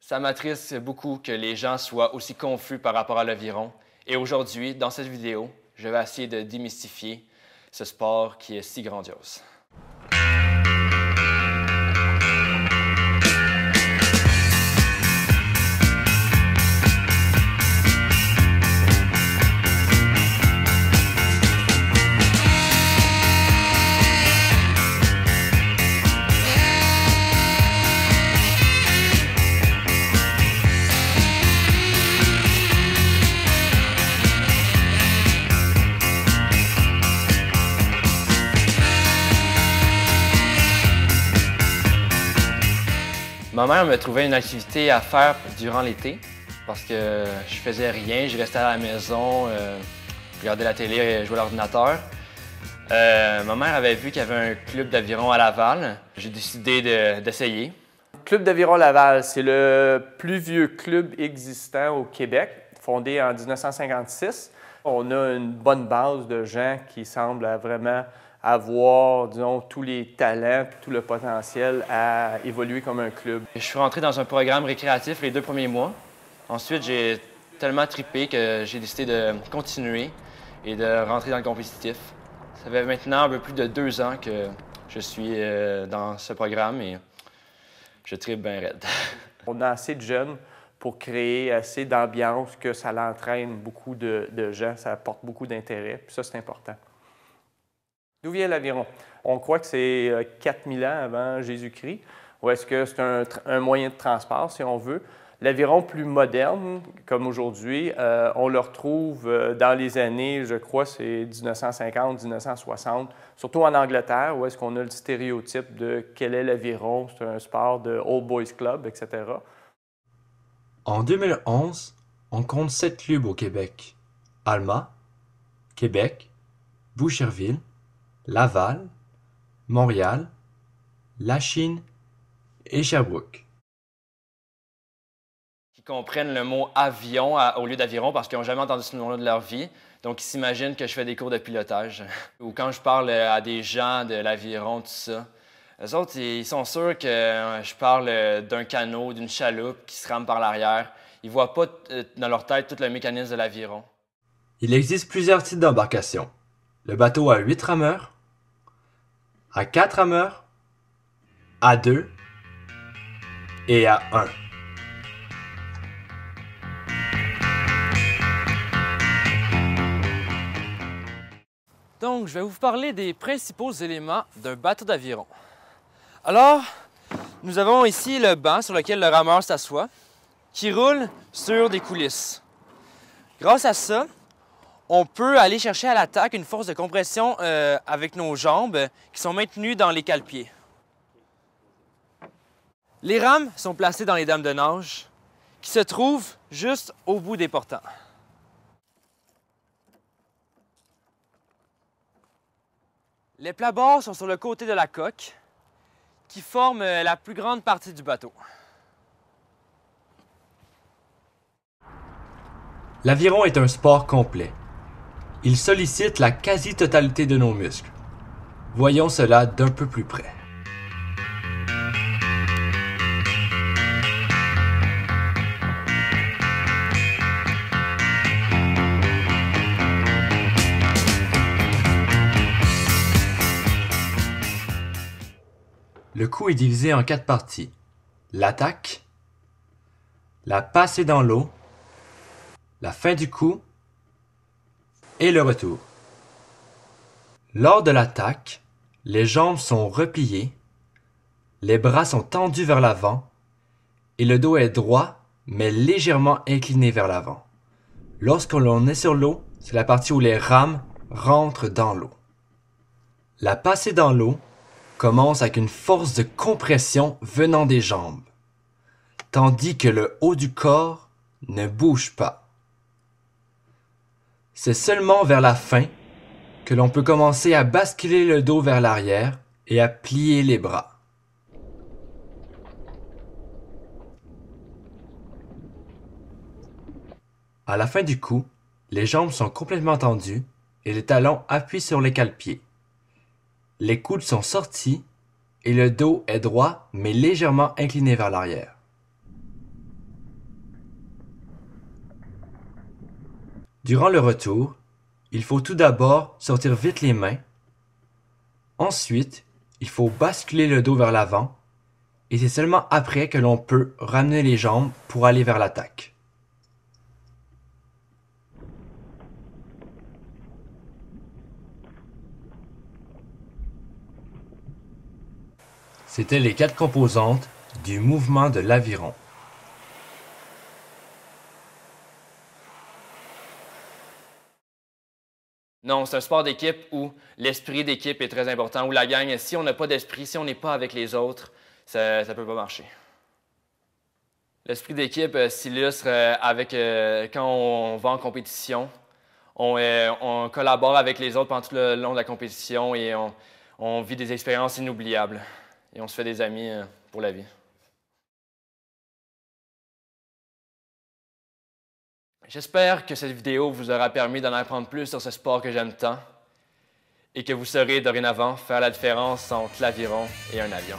Ça m'attriste beaucoup que les gens soient aussi confus par rapport à l'aviron. Et aujourd'hui, dans cette vidéo, je vais essayer de démystifier ce sport qui est si grandiose. Ma mère me trouvait une activité à faire durant l'été parce que je faisais rien, je restais à la maison, je regardais la télé, jouais à l'ordinateur. Ma mère avait vu qu'il y avait un club d'aviron à Laval. J'ai décidé d'essayer. Le Club d'aviron Laval, c'est le plus vieux club existant au Québec, fondé en 1956. On a une bonne base de gens qui semblent vraiment avoir, disons, tous les talents, tout le potentiel à évoluer comme un club. Je suis rentré dans un programme récréatif les 2 premiers mois. Ensuite, j'ai tellement trippé que j'ai décidé de continuer et de rentrer dans le compétitif. Ça fait maintenant un peu plus de 2 ans que je suis dans ce programme et je trippe bien raide. On a assez de jeunes pour créer assez d'ambiance que ça l'entraîne beaucoup de gens, ça apporte beaucoup d'intérêt, puis ça, c'est important. D'où vient l'aviron? On croit que c'est 4000 ans avant Jésus-Christ, ou est-ce que c'est un moyen de transport, si on veut. L'aviron plus moderne, comme aujourd'hui, on le retrouve dans les années, je crois, c'est 1950, 1960, surtout en Angleterre, où est-ce qu'on a le stéréotype de quel est l'aviron, c'est un sport de Old Boys Club, etc. En 2011, on compte 7 clubs au Québec. Alma, Québec, Boucherville, Laval, Montréal, Lachine et Sherbrooke. Qui comprennent le mot avion au lieu d'aviron parce qu'ils n'ont jamais entendu ce nom-là de leur vie. Donc, ils s'imaginent que je fais des cours de pilotage. Ou quand je parle à des gens de l'aviron, tout ça, eux autres, ils sont sûrs que je parle d'un canot, d'une chaloupe qui se rame par l'arrière. Ils ne voient pas dans leur tête tout le mécanisme de l'aviron. Il existe plusieurs types d'embarcations. Le bateau à 8 rameurs, à 4 rameurs, à 2 et à 1. Donc, je vais vous parler des principaux éléments d'un bateau d'aviron. Alors, nous avons ici le banc sur lequel le rameur s'assoit, qui roule sur des coulisses. Grâce à ça, on peut aller chercher à l'attaque une force de compression avec nos jambes qui sont maintenues dans les cale-pieds. Les rames sont placées dans les dames de nage qui se trouvent juste au bout des portants. Les plabords sont sur le côté de la coque qui forment la plus grande partie du bateau. L'aviron est un sport complet. Il sollicite la quasi-totalité de nos muscles. Voyons cela d'un peu plus près. Le coup est divisé en 4 parties. L'attaque, la passée dans l'eau, la fin du coup et le retour. Lors de l'attaque, les jambes sont repliées, les bras sont tendus vers l'avant et le dos est droit mais légèrement incliné vers l'avant. Lorsque l'on est sur l'eau, c'est la partie où les rames rentrent dans l'eau. La passée dans l'eau commence avec une force de compression venant des jambes, tandis que le haut du corps ne bouge pas. C'est seulement vers la fin que l'on peut commencer à basculer le dos vers l'arrière et à plier les bras. À la fin du coup, les jambes sont complètement tendues et les talons appuient sur les cale-pieds. Les coudes sont sortis et le dos est droit mais légèrement incliné vers l'arrière. Durant le retour, il faut tout d'abord sortir vite les mains. Ensuite, il faut basculer le dos vers l'avant et c'est seulement après que l'on peut ramener les jambes pour aller vers l'attaque. C'étaient les 4 composantes du mouvement de l'aviron. Non, c'est un sport d'équipe où l'esprit d'équipe est très important, où la gang, si on n'a pas d'esprit, si on n'est pas avec les autres, ça ne peut pas marcher. L'esprit d'équipe s'illustre avec quand on va en compétition, on collabore avec les autres pendant tout le long de la compétition et on vit des expériences inoubliables. Et on se fait des amis pour la vie. J'espère que cette vidéo vous aura permis d'en apprendre plus sur ce sport que j'aime tant et que vous saurez dorénavant faire la différence entre l'aviron et un avion.